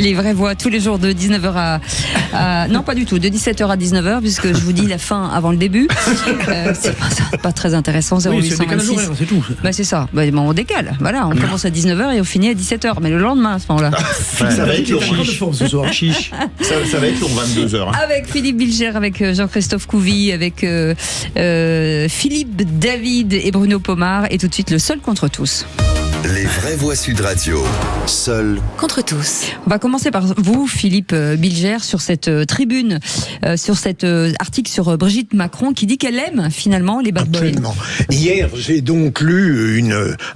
Les vraies voix tous les jours de 19h à non pas du tout, de 17h à 19h puisque je vous dis la fin avant le début. C'est pas très intéressant. 0826. Oui, c'est tout. Bah c'est ça. Bah, on décale. Voilà, on commence à 19h et on finit à 17h. Mais le lendemain à ce moment-là. Ça va être long. Ce soir. Chiche. Ça va être long, 22h. Avec Philippe Bilger, avec Jean-Christophe Couvi, avec Philippe David et Bruno Pomar. Et tout de suite le seul contre tous. Les vraies voix Sud Radio, seul contre tous. On va commencer par vous, Philippe Bilger, sur cette tribune, sur cet article sur Brigitte Macron qui dit qu'elle aime finalement les bad boys. Absolument. Hier, j'ai donc lu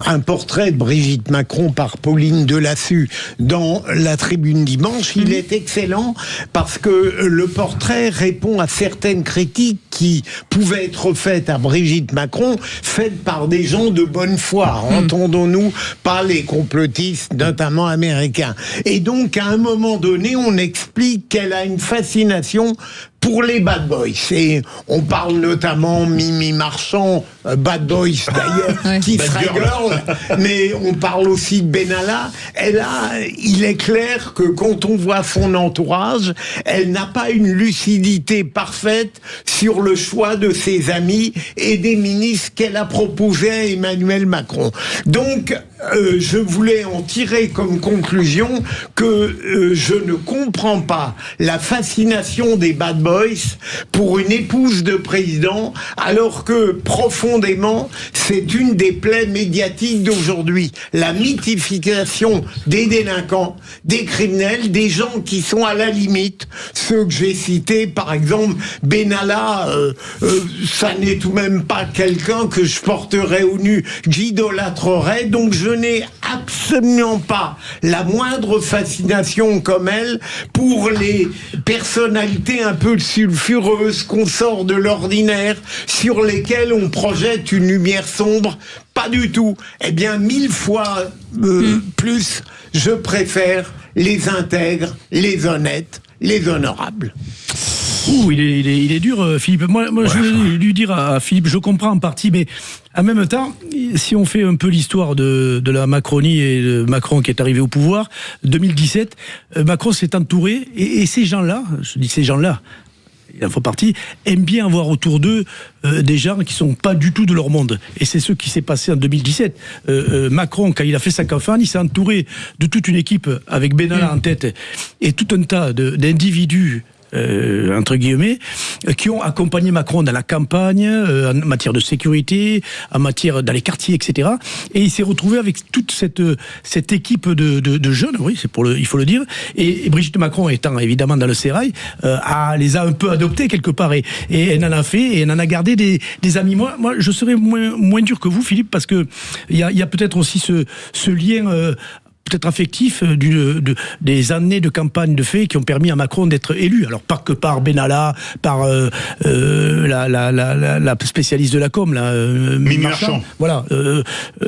un portrait de Brigitte Macron par Pauline Delassus dans la tribune dimanche. Il est excellent parce que le portrait répond à certaines critiques qui pouvaient être faites à Brigitte Macron, faites par des gens de bonne foi. Entendons-nous, pas les complotistes, notamment américains. Et donc, à un moment donné, on explique qu'elle a une fascination pour les bad boys. Et on parle notamment Mimi Marchand, bad boys d'ailleurs, qui serait girl, mais on parle aussi de Benalla. Il est clair que quand on voit son entourage, elle n'a pas une lucidité parfaite sur le choix de ses amis et des ministres qu'elle a proposés à Emmanuel Macron. Donc, je voulais en tirer comme conclusion que je ne comprends pas la fascination des bad boys pour une épouse de président, alors que profondément, c'est une des plaies médiatiques d'aujourd'hui. La mythification des délinquants, des criminels, des gens qui sont à la limite. Ceux que j'ai cités, par exemple, Benalla, ça n'est tout de même pas quelqu'un que je porterais au nu, j'idolâtrerais, donc je n'ai absolument pas la moindre fascination comme elle pour les personnalités un peu sulfureuses qu'on sort de l'ordinaire, sur lesquelles on projette une lumière sombre. Pas du tout. Eh bien, 1000 fois plus, je préfère les intègres, les honnêtes, les honorables. Il est dur, Philippe. Moi je voulais lui dire à Philippe, je comprends en partie, mais en même temps, si on fait un peu l'histoire de la Macronie et de Macron qui est arrivé au pouvoir, 2017, Macron s'est entouré, et ces gens-là, je dis ces gens-là, il en faut partie, aiment bien avoir autour d'eux des gens qui sont pas du tout de leur monde. Et c'est ce qui s'est passé en 2017. Macron, quand il a fait sa campagne, il s'est entouré de toute une équipe avec Benalla en tête et tout un tas d'individus entre guillemets, qui ont accompagné Macron dans la campagne, en matière de sécurité, en matière dans les quartiers, etc. Et il s'est retrouvé avec toute cette équipe de jeunes, oui, il faut le dire. Et Brigitte Macron, étant évidemment dans le sérail, les a un peu adoptés quelque part, et elle en a fait, et elle en a gardé des amis. Moi, je serais moins dur que vous, Philippe, parce que il y a peut-être aussi ce lien peut-être affectif des années de campagne de fait qui ont permis à Macron d'être élu. Alors pas que par Benalla, par la spécialiste de la com, Mimi Marchand. Voilà.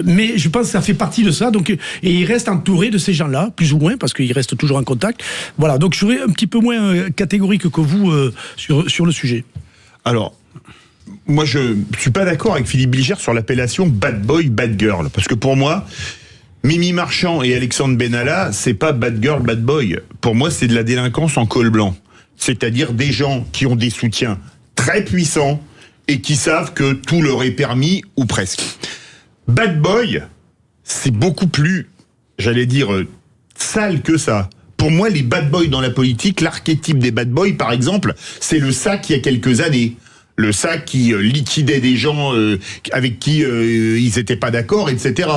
Mais je pense que ça fait partie de ça. Donc, et il reste entouré de ces gens-là, plus ou moins, parce qu'il reste toujours en contact. Voilà. Donc je serais un petit peu moins catégorique que vous sur le sujet. Alors, moi je suis pas d'accord avec Philippe Bilger sur l'appellation bad boy, bad girl. Parce que pour moi, Mimi Marchand et Alexandre Benalla, c'est pas bad girl, bad boy. Pour moi, c'est de la délinquance en col blanc. C'est-à-dire des gens qui ont des soutiens très puissants et qui savent que tout leur est permis, ou presque. Bad boy, c'est beaucoup plus, j'allais dire, sale que ça. Pour moi, les bad boys dans la politique, l'archétype des bad boys, par exemple, c'est le SAC il y a quelques années. Le SAC qui liquidait des gens avec qui ils n'étaient pas d'accord, etc.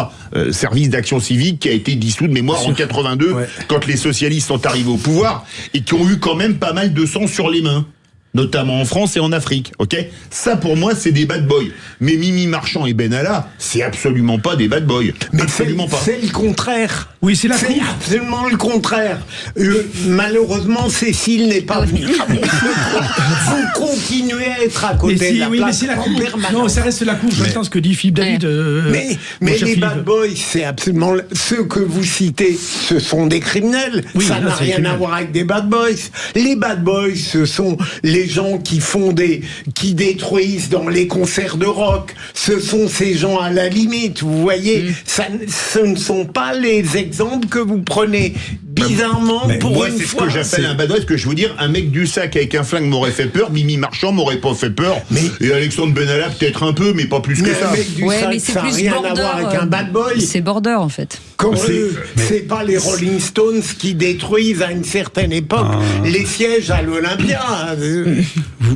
Service d'action civique qui a été dissous de mémoire en 82, quand les socialistes sont arrivés au pouvoir, et qui ont eu quand même pas mal de sang sur les mains, notamment en France et en Afrique, ok ? Ça, pour moi, c'est des bad boys. Mais Mimi Marchand et Benalla, c'est absolument pas des bad boys. Mais absolument pas. C'est le contraire. Oui, c'est absolument le contraire. Malheureusement, Cécile n'est pas venue. Vous continuez à être à côté de la place. Mais c'est la cour. Non, ça reste la cour. J'entends ce que dit Philippe David. Mais les bad boys, c'est absolument... Ceux que vous citez, ce sont des criminels. Oui, ça n'a rien à voir avec des bad boys. Les bad boys, ce sont les gens qui détruisent dans les concerts de rock. Ce sont ces gens à la limite, vous voyez. Ce ne sont pas les exemples que vous prenez bizarrement, pour moi, une c'est fois... ce que j'appelle un bad boy, ce que je veux dire, un mec du sac avec un flingue m'aurait fait peur, Mimi Marchand m'aurait pas fait peur, et Alexandre Benalla peut-être un peu, mais pas plus que ça. Un mec du sac, c'est ça n'a plus rien border, à voir avec un bad boy. C'est border, en fait. C'est pas les Rolling Stones qui détruisent à une certaine époque les sièges à l'Olympia.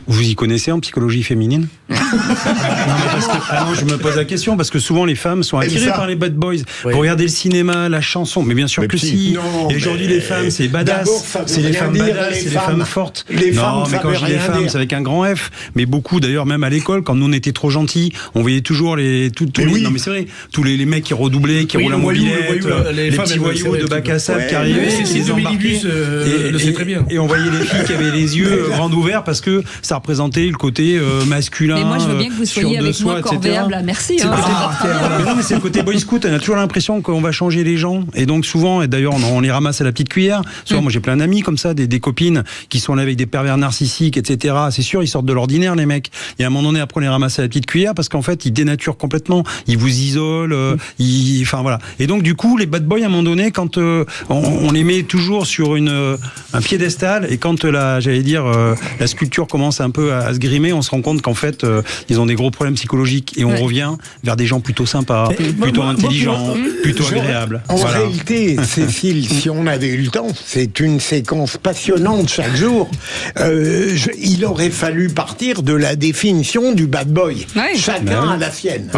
Vous y connaissez en psychologie féminine? Non, je me pose la question parce que souvent les femmes sont attirées par les bad boys. Vous regardez le cinéma, la chanson, mais bien sûr que si. Et aujourd'hui les femmes c'est badass, c'est les femmes badass, c'est les femmes fortes. Non, mais quand je dis les femmes, c'est avec un grand F. Mais beaucoup d'ailleurs, même à l'école, quand nous on était trop gentils, on voyait toujours non mais c'est vrai, tous les mecs qui redoublaient, qui roulaient en mobilette, les petits voyous de bac à sable qui arrivaient, les omnibus le sait très bien. Et on voyait les filles qui avaient les yeux grands ouverts parce que ça représentait le côté masculin. Mais moi, je veux bien que vous soyez avec moi corvéable. Merci. Mais c'est le côté boy scout. On a toujours l'impression qu'on va changer les gens. Et donc souvent, et d'ailleurs, on les ramasse à la petite cuillère. Souvent, moi, j'ai plein d'amis comme ça, des copines qui sont là avec des pervers narcissiques, etc. C'est sûr, ils sortent de l'ordinaire, les mecs. Et à un moment donné, après, on les ramasse à la petite cuillère parce qu'en fait, ils dénaturent complètement. Ils vous isolent. Enfin voilà. Et donc, du coup, les bad boys, à un moment donné, quand on les met toujours sur un piédestal, et quand la sculpture commence un peu à se grimer, on se rend compte qu'en fait, ils ont des gros problèmes psychologiques, et on revient vers des gens plutôt sympas, plutôt intelligents, plutôt agréables. En réalité, Cécile, si on avait eu le temps, c'est une séquence passionnante chaque jour. Il aurait fallu partir de la définition du bad boy. Chacun a la sienne.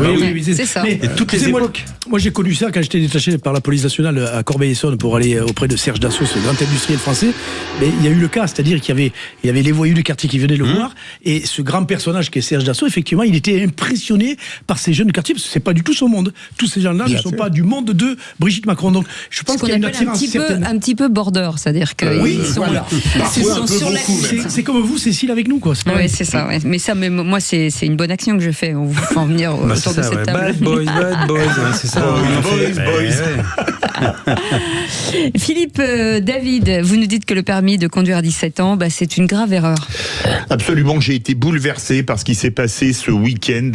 C'est ça. Mais toutes les époques. Moi, j'ai connu ça quand j'étais détaché par la police nationale à Corbeil-Essonnes pour aller auprès de Serge Dassault, ce grand industriel français. Mais il y a eu le cas, c'est-à-dire qu'il y avait les voyous du quartier qui venaient le voir, et ce grand personnage qui est Serge Dassault, effectivement, il était impressionné par ces jeunes du quartier, parce que c'est pas du tout son monde. Tous ces gens-là ne sont pas du monde de Brigitte Macron. Donc, je pense qu'il y a une attirance un petit peu border, c'est-à-dire qu'ils sont là. C'est comme vous, Cécile, avec nous, quoi. Oui, c'est ça. Ouais. Mais ça, moi, c'est une bonne action que je fais. On vous fait en venir autour de cette table. Bad boys, c'est ça. Philippe, David, vous nous dites que le permis de conduire à 17 ans, c'est une grave erreur. Absolument, j'ai été bouleversé par ce qui s'est passé ce week-end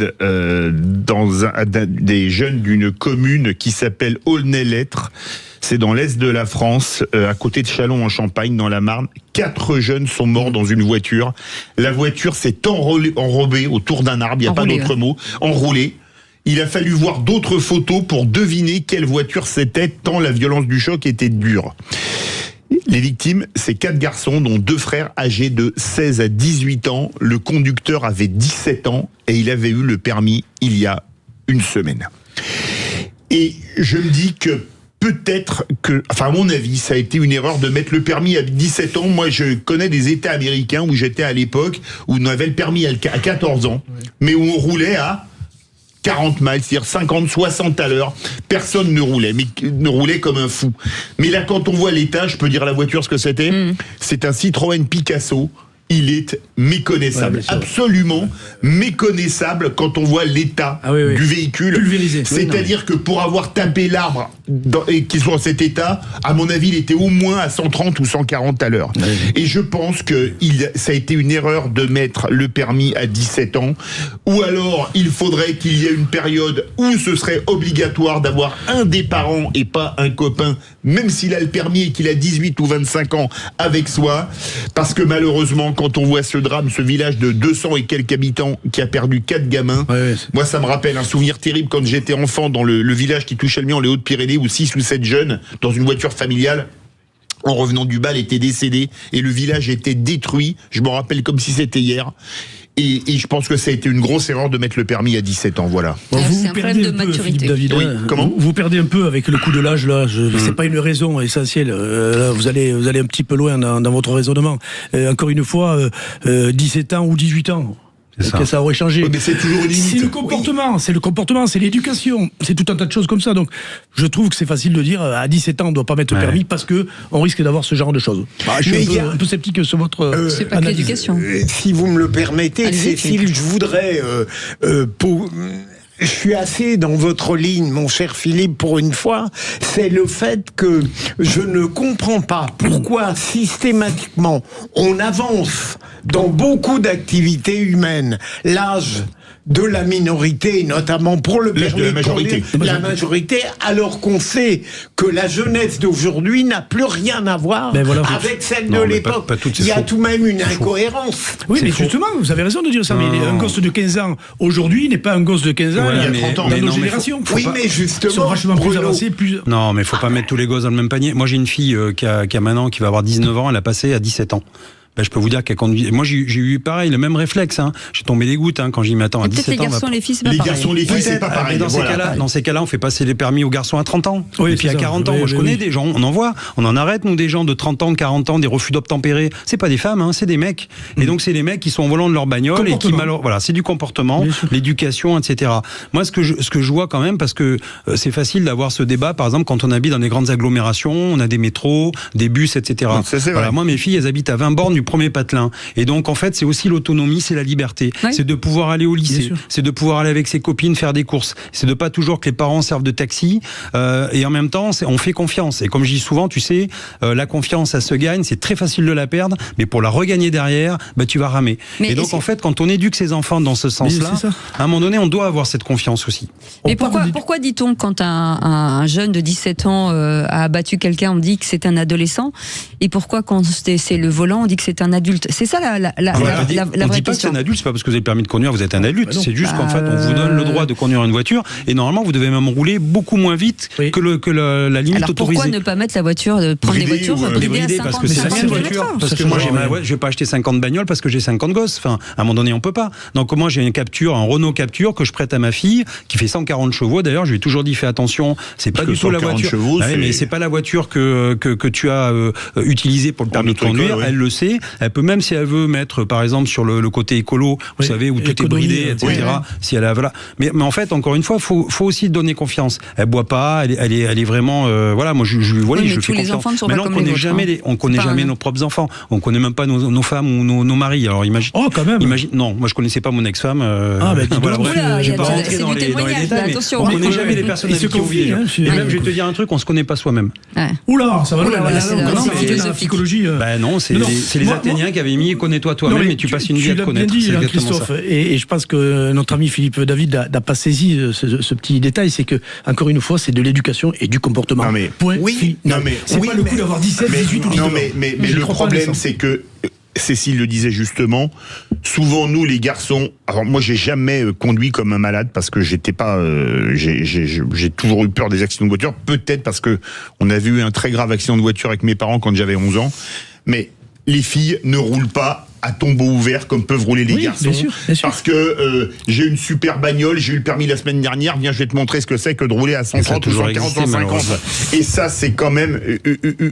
des jeunes d'une commune qui s'appelle Aulnay-Lettres. C'est dans l'est de la France, à côté de Châlons en Champagne, dans la Marne. 4 jeunes sont morts dans une voiture. La voiture s'est enrobée autour d'un arbre, il n'y a pas d'autre mot, enroulée. Il a fallu voir d'autres photos pour deviner quelle voiture c'était, tant la violence du choc était dure. Les victimes, c'est 4 garçons, dont 2 frères âgés de 16 à 18 ans. Le conducteur avait 17 ans et il avait eu le permis il y a une semaine. Et je me dis que peut-être que, enfin à mon avis, ça a été une erreur de mettre le permis à 17 ans. Moi, je connais des États américains où j'étais à l'époque, où on avait le permis à 14 ans, mais où on roulait à 40 miles, c'est-à-dire 50, 60 à l'heure. Personne ne roulait, mais ne roulait comme un fou. Mais là, quand on voit l'état, je peux dire à la voiture ce que c'était. C'est un Citroën Picasso. Il est méconnaissable, absolument méconnaissable quand on voit l'état du véhicule. Pulvérisé. C'est-à-dire que pour avoir tapé l'arbre et qu'il soit en cet état, à mon avis, il était au moins à 130 ou 140 à l'heure. Et je pense que ça a été une erreur de mettre le permis à 17 ans, ou alors il faudrait qu'il y ait une période où ce serait obligatoire d'avoir un des parents et pas un copain, même s'il a le permis et qu'il a 18 ou 25 ans avec soi, parce que malheureusement, quand on voit ce drame, ce village de 200 et quelques habitants qui a perdu 4 gamins, moi ça me rappelle un souvenir terrible quand j'étais enfant dans le village qui touchait le mien en les Hautes-Pyrénées, où 6 ou 7 jeunes dans une voiture familiale, en revenant du bal, étaient décédés et le village était détruit. Je m'en rappelle comme si c'était hier. Et je pense que ça a été une grosse erreur de mettre le permis à 17 ans, voilà. C'est un problème de maturité. David, comment vous perdez un peu avec le coup de l'âge, là. C'est pas une raison essentielle. Là, vous allez un petit peu loin dans votre raisonnement. Encore une fois, 17 ans ou 18 ans. Ça aurait changé. Mais c'est toujours une limite. C'est le comportement, c'est l'éducation, c'est tout un tas de choses comme ça. Donc, je trouve que c'est facile de dire à 17 ans on ne doit pas mettre le permis parce que on risque d'avoir ce genre de choses. Je suis un peu sceptique sur votre c'est pas que l'éducation. Si vous me le permettez, Cécile, je voudrais je suis assez dans votre ligne, mon cher Philippe, pour une fois, c'est le fait que je ne comprends pas pourquoi systématiquement on avance dans beaucoup d'activités humaines l'âge de la minorité, notamment pour le L'âge de la permis majorité. conduire, la majorité, alors qu'on sait que la jeunesse d'aujourd'hui n'a plus rien à voir Ben voilà. avec celle Non, de mais l'époque. pas toutes, c'est Il y a faux. tout de même une incohérence. Oui, C'est mais faux. justement, vous avez raison de dire ça. Non. Mais un gosse de 15 ans aujourd'hui n'est pas un gosse de 15 ans Voilà, il y a mais- 30 ans mais dans nos non, mais générations. Oui, mais Ils sont justement, vachement plus Bruno, avancés, plus. Non, mais faut pas mettre tous les gosses dans le même panier. Moi, j'ai une fille qui a maintenant, qui va avoir 19 ans, elle a passé à 17 ans. Ben, je peux vous dire qu'elle conduit. Moi, j'ai eu pareil, le même réflexe. Hein. J'ai tombé des gouttes quand j'y m'attends à Et peut-être 17 les ans. garçons et les filles, c'est pas Les pareil. garçons, les filles, c'est pas Mais pareil. dans, Voilà. ces cas-là, on fait passer les permis aux garçons à 30 ans. Oui, et puis c'est à ça. 40 ans. Oui, Moi, je oui, connais oui. des gens, on en voit. On en arrête, nous, des gens de 30 ans, 40 ans, des refus d'obtempérer. C'est pas des femmes, c'est des mecs. Et donc, c'est les mecs qui sont au volant de leur bagnole et qui, Comportement. voilà, c'est du comportement, Bien sûr. l'éducation, etc. Moi, ce que je vois quand même, parce que c'est facile d'avoir ce débat, par exemple, quand on habite dans des grandes agglomérations, on a des métros, des bus, etc. Ça, c'est Voilà, vrai. moi, mes filles, elles habitent à 20 bornes du premier patelin. Et donc, en fait, c'est aussi l'autonomie, c'est la liberté. Oui. C'est de pouvoir aller au Bien lycée, sûr. c'est de pouvoir aller avec ses copines faire des courses, c'est de pas toujours que les parents servent de taxi. Et en même temps, on fait confiance. Et comme je dis souvent, tu sais, la confiance, ça se gagne. C'est très facile de la perdre, mais pour la regagner derrière, bah, tu vas ramer. Mais et donc, est-ce- en fait, quand on éduque ses enfants dans ce sens-là, c'est ça. à un moment donné, on doit avoir cette confiance aussi. Mais On parle pourquoi dit-on quand un jeune de 17 ans a abattu quelqu'un, on dit que c'est un adolescent, et pourquoi quand c'est le volant, on dit que c'est un adulte? C'est ça la On vraie dit pas que c'est question. un adulte, c'est pas parce que vous avez le permis de conduire, vous êtes un adulte. Bah non. C'est juste qu'en fait, on vous donne le droit de conduire une voiture, et normalement, vous devez même rouler beaucoup moins vite Oui. que la limite Alors autorisée. pourquoi ne pas mettre la voiture, prendre des Bridée voitures ou, bridées Bridé, à parce 50 que c'est ça ma change voiture. rien. Parce Ça que moi, change rien. je vais pas acheter 50 bagnoles parce que j'ai 50 gosses. Enfin, à un moment donné, on peut pas. Donc, moi, j'ai une Capture, un Renault Capture que je prête à ma fille, qui fait 140 chevaux. D'ailleurs, je lui ai toujours dit, fais attention, c'est pas Parce du que tout la 140 voiture. chevaux, Ah oui, c'est- mais c'est pas la voiture que tu as utilisée pour le permis de notre école, conduire. ouais. Elle le sait. Elle peut même, si elle veut mettre, par exemple, sur le côté écolo, vous Oui. savez, où tout est Économie, bridé, etc. oui. Si elle a, voilà. Mais en fait, encore une fois, faut aussi donner confiance. Elle boit pas, elle est vraiment, voilà, moi, je Oui, mais je tous fais les confiance. enfants ne sont pas Maintenant, comme on les connaît vôtres, jamais hein. on connaît C'est pas jamais un- nos propres enfants. On connaît même pas nos femmes ou nos maris. Alors imagine. Oh, quand même. Non, moi je connaissais pas mon ex-femme. Ah, bah, dis donc. bref, Oula, je vais il y pas a- rentrer c'est dans du les témoignage, détails, là, mais attention. on Oui, connaît oui, jamais oui. les personnes Ils avec se qui on vit confient, déjà. hein, Et ouais. même, je vais te dire un truc, on se connaît pas soi-même. Ouais. Oula, ça va Oula, loin, voilà, là, c'est on la- commence c'est à rentrer dans la philosophique. psychologie. Ben non, c'est Non, les moi- Athéniens qui avaient mis connais-toi toi-même, mais tu passes une vie à te l'as bien connaître. dit, C'est exactement Christophe, ça. et je pense que notre ami Philippe David n'a pas saisi ce petit détail, c'est que, encore une fois, c'est de l'éducation et du comportement. Non, mais- Point Oui, final. non, mais- c'est oui, pas le coup mais- d'avoir 17, Mais, 18 ou 19 non, ans. mais J'y le crois pas, problème, Vincent. c'est que Cécile le disait justement, souvent nous les garçons, alors moi j'ai jamais conduit comme un malade parce que j'étais pas, j'ai toujours eu peur des accidents de voiture, peut-être parce que on avait eu un très grave accident de voiture avec mes parents quand j'avais 11 ans, mais les filles ne roulent pas à tombeau ouvert comme peuvent rouler les Oui, garçons. bien sûr, bien sûr. Parce que j'ai une super bagnole, j'ai eu le permis la semaine dernière, viens je vais te montrer ce que c'est que de rouler à 130 ou toujours 140, existé, 150. malheureusement. Et ça c'est quand même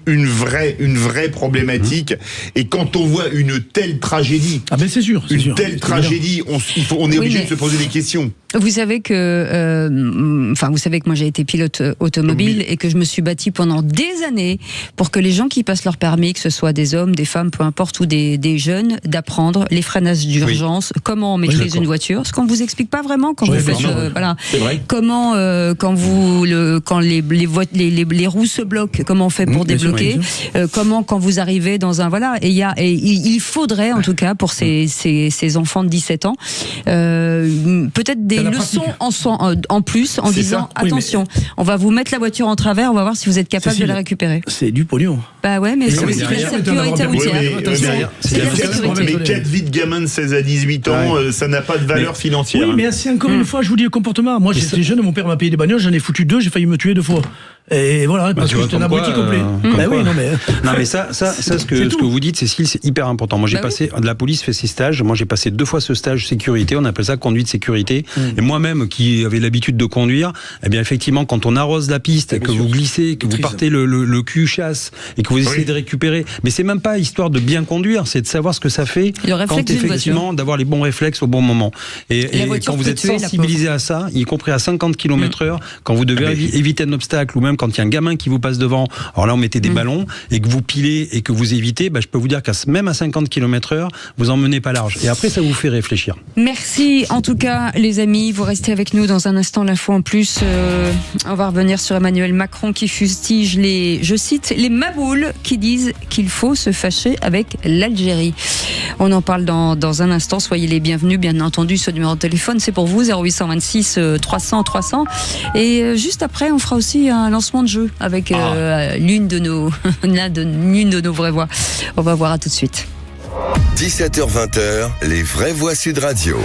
une vraie problématique. Et quand on voit une telle tragédie, Ah ben c'est sûr, c'est une sûr. telle C'est tragédie, on est Oui, obligé mais- de se poser des questions. Vous savez que, vous savez que moi j'ai été pilote automobile et que je me suis battue pendant des années pour que les gens qui passent leur permis, que ce soit des hommes, des femmes, peu importe, ou des jeunes, d'apprendre les freinages d'urgence, comment on maîtrise d'accord. une voiture, ce qu'on vous explique pas vraiment quand Oui, vous bien faites, sûr. voilà, C'est vrai. comment quand les roues se bloquent, comment on fait pour bien sûr, débloquer, bien comment quand vous arrivez dans un voilà, et il faudrait en tout cas pour ces enfants de 17 ans peut-être des De la leçons pratique. en plus en C'est disant ça. Oui, mais- attention, on va vous mettre la voiture en travers, on va voir si vous êtes capable Cécile, de la récupérer. C'est du pognon. Bah ouais, mais Mais c'est oui, aussi la derrière, sécurité d'avoir bien- routière. Oui, mais- Attention, derrière, c'est c'est la la sécurité. Mais 4 vies de gamins de 16 à 18 ans, ça n'a pas de valeur financière. Oui, mais c'est encore une fois, je vous dis le comportement. Moi, j'étais jeune, mon père m'a payé des bagnoles, j'en ai foutu 2, j'ai failli me tuer 2 fois. Et voilà, parce tu que vois, j'étais un comme abruti quoi, complet. comme Bah oui, quoi. non mais. Non mais ça ce que tout. vous dites, Cécile, c'est hyper important. Moi j'ai Bah oui. passé, la police fait ses stages, moi j'ai passé 2 fois ce stage sécurité, on appelle ça conduite sécurité. Et moi-même qui avais l'habitude de conduire, eh bien effectivement quand on arrose la piste, que vous glissez, que vous Maîtrise. partez le cul chasse et que vous essayez de récupérer, mais c'est même pas histoire de bien conduire, c'est de savoir ce que ça fait Le réflexe quand d'une effectivement d'avoir les bons réflexes au bon moment. Et la voiture quand vous peut êtes tuer, la sensibilisé à ça, y compris à 50 km/h, quand vous devez éviter un obstacle ou même quand il y a un gamin qui vous passe devant, alors là on mettait des ballons et que vous pilez et que vous évitez, bah, je peux vous dire qu'à même à 50 km/h, vous en menez pas large. Et après ça vous fait réfléchir. Merci en tout cas les amis. amis, vous restez avec nous dans un instant, l'info en plus. On va revenir sur Emmanuel Macron qui fustige je cite, les maboules qui disent qu'il faut se fâcher avec l'Algérie. On en parle dans un instant, soyez les bienvenus, bien entendu, ce numéro de téléphone, c'est pour vous, 0826 300 300. Et juste après, on fera aussi un lancement de jeu avec l'une de nos vraies voix. On va voir, à tout de suite. 17h-20h, les vraies voix Sud Radio.